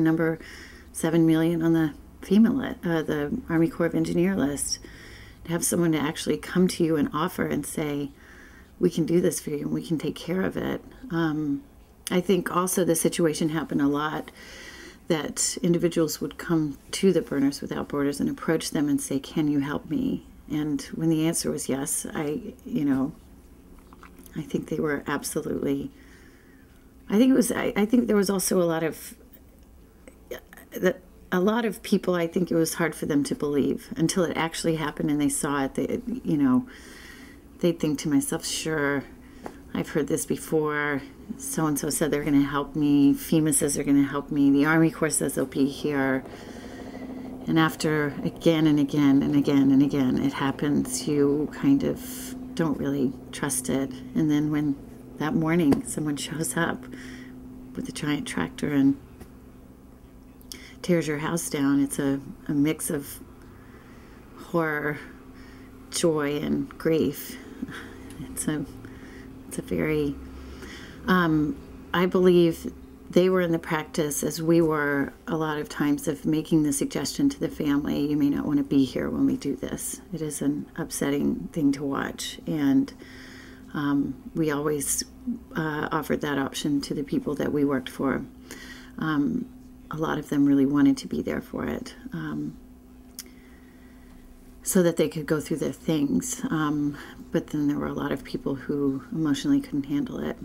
number 7 million on the the Army Corps of Engineer list. To have someone to actually come to you and offer and say, we can do this for you and we can take care of it. I think also the situation happened a lot that individuals would come to the Burners Without Borders and approach them and say, can you help me? And when the answer was yes, I think they were absolutely, I think there was also a lot of people, I think it was hard for them to believe until it actually happened and they saw it. They'd think to myself, sure, I've heard this before. So-and-so said they're going to help me. FEMA says they're going to help me. The Army Corps says they'll be here. And after again and again and again and again it happens, you kind of don't really trust it. And then when that morning someone shows up with a giant tractor and tears your house down, it's a mix of horror, joy, and grief. It's a very, I believe they were in the practice, as we were a lot of times, of making the suggestion to the family, you may not want to be here when we do this. It is an upsetting thing to watch. And we always offered that option to the people that we worked for. A lot of them really wanted to be there for it, so that they could go through their things. But then there were a lot of people who emotionally couldn't handle it.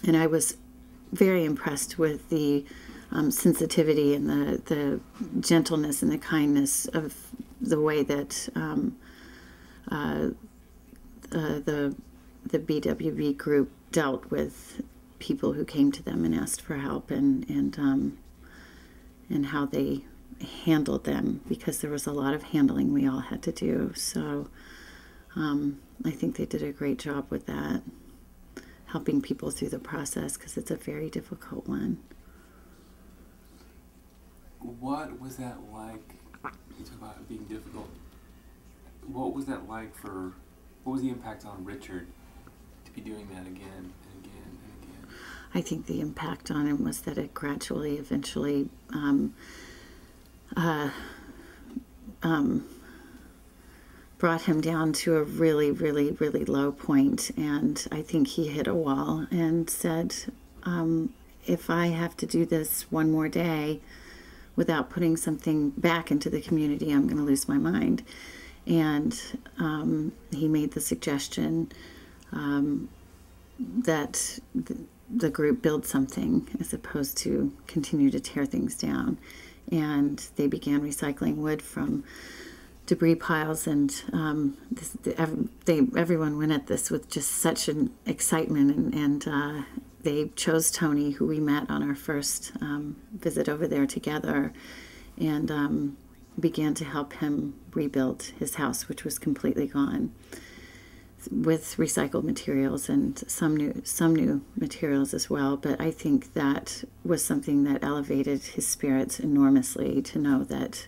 And I was very impressed with the sensitivity and the gentleness and the kindness of the way that the BWB group dealt with people who came to them and asked for help, and how they handled them, because there was a lot of handling we all had to do. So I think they did a great job with that, helping people through the process, because it's a very difficult one. What was that like? You talk about it being difficult. What was that like what was the impact on Richard to be doing that again and again and again? I think the impact on him was that it gradually, eventually, brought him down to a really, really, really low point. And I think he hit a wall and said, if I have to do this one more day without putting something back into the community, I'm going to lose my mind. And he made the suggestion that the group build something as opposed to continue to tear things down. And they began recycling wood from debris piles, and everyone went at this with just such an excitement, and they chose Tony, who we met on our first visit over there together, and began to help him rebuild his house, which was completely gone, with recycled materials and some new materials as well. But I think that was something that elevated his spirits enormously, to know that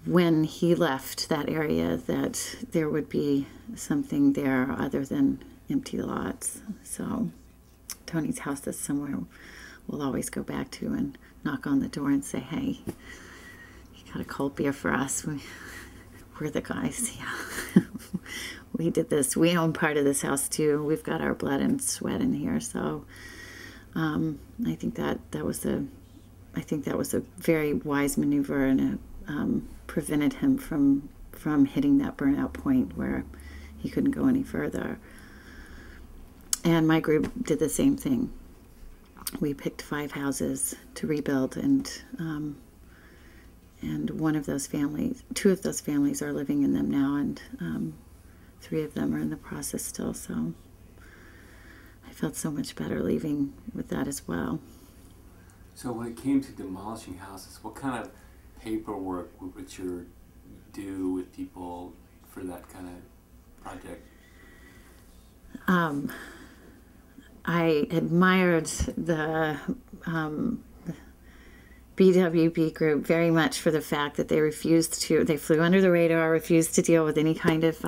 when he left that area, that there would be something there other than empty lots. So Tony's house is somewhere we'll always go back to and knock on the door and say, hey, you got a cold beer for us? We're the guys, yeah. We did this. We own part of this house too. We've got our blood and sweat in here. So I think that was a very wise maneuver, and it prevented him from hitting that burnout point where he couldn't go any further. And my group did the same thing. We picked 5 houses to rebuild, and one of those families, 2 of those families are living in them now, and 3 of them are in the process still. So I felt so much better leaving with that as well. So when it came to demolishing houses, what kind of paperwork would Richard do with people for that kind of project? I admired the BWB group very much for the fact that they flew under the radar, refused to deal with any kind of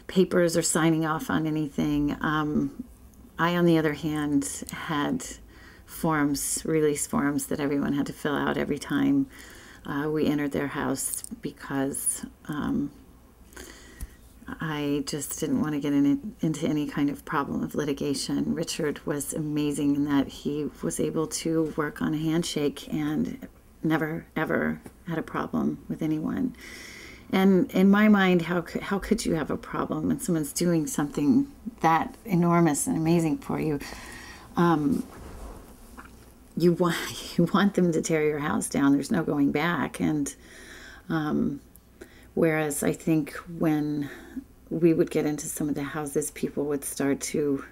papers or signing off on anything. I, on the other hand, had release forms that everyone had to fill out every time we entered their house, because I just didn't want to get into any kind of problem of litigation. Richard was amazing in that he was able to work on a handshake and never, ever had a problem with anyone. And in my mind, how could you have a problem when someone's doing something that enormous and amazing for you? You want them to tear your house down. There's no going back. And whereas I think when we would get into some of the houses, people would start to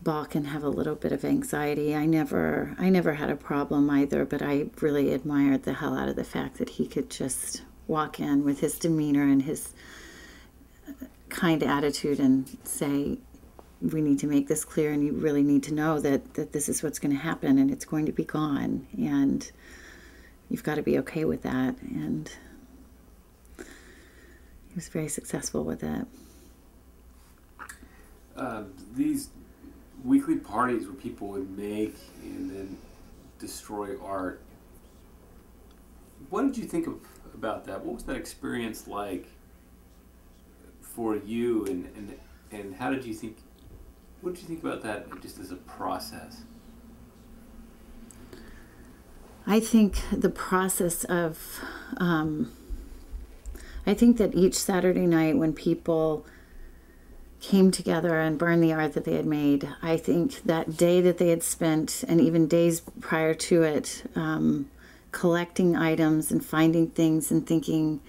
balk and have a little bit of anxiety. I never had a problem either, but I really admired the hell out of the fact that he could just walk in with his demeanor and his kind attitude and say, we need to make this clear, and you really need to know that this is what's going to happen, and it's going to be gone, and you've got to be okay with that. And he was very successful with it. These weekly parties where people would make and then destroy art, what did you think about that? What was that experience like for you, and how did you think? What did you think about that just as a process? I think the process of, I think that each Saturday night when people came together and burned the art that they had made, I think that day that they had spent, and even days prior to it, collecting items and finding things and thinking,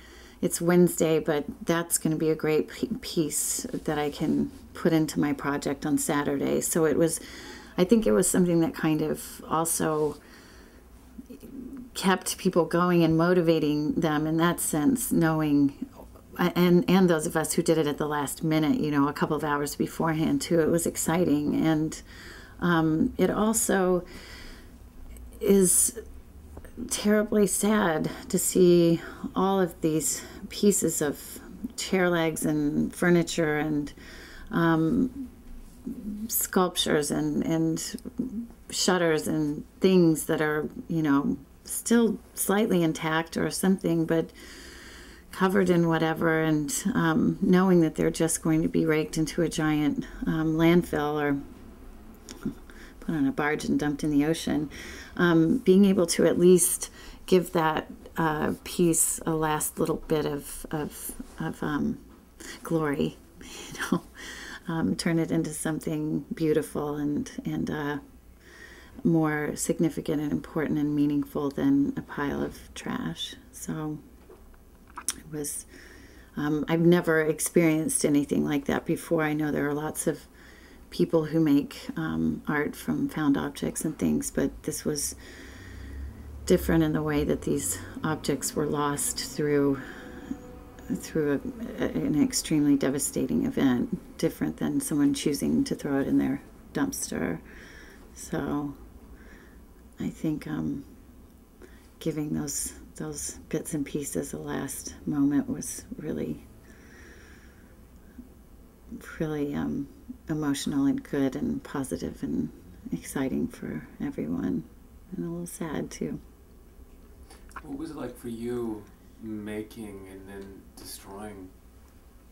it's Wednesday, but that's going to be a great piece that I can put into my project on Saturday. So I think it was something that kind of also kept people going and motivating them in that sense, knowing, and those of us who did it at the last minute, a couple of hours beforehand too. It was exciting. And it also is terribly sad to see all of these pieces of chair legs and furniture and sculptures and shutters and things that are, still slightly intact or something, but covered in whatever, and knowing that they're just going to be raked into a giant landfill or put on a barge and dumped in the ocean. Being able to at least give that piece a last little bit of glory, turn it into something beautiful and more significant and important and meaningful than a pile of trash. So it was, I've never experienced anything like that before. I know there are lots of people who make art from found objects and things, but this was different in the way that these objects were lost through an extremely devastating event, different than someone choosing to throw it in their dumpster. So I think giving those bits and pieces a last moment was really emotional and good and positive and exciting for everyone, and a little sad too. What was it like for you making and then destroying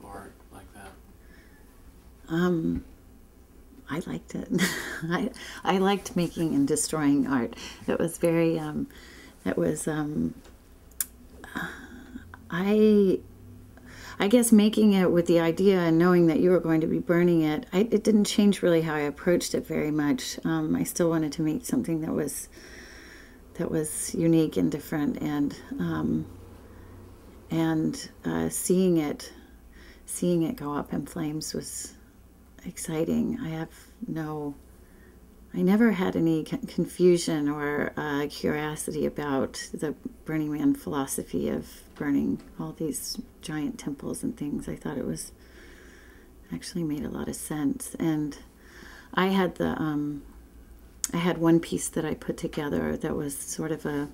art like that? I liked it. I liked making and destroying art. It was very, I guess making it with the idea and knowing that you were going to be burning it, it didn't change really how I approached it very much. I still wanted to make something that was unique and different, and seeing it go up in flames was exciting. I never had any confusion or curiosity about the Burning Man philosophy of burning all these giant temples and things. I thought it was actually made a lot of sense. And I had one piece that I put together that was sort of a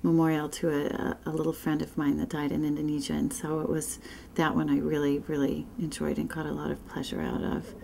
memorial to a little friend of mine that died in Indonesia, and so it was that one I really, really enjoyed and got a lot of pleasure out of.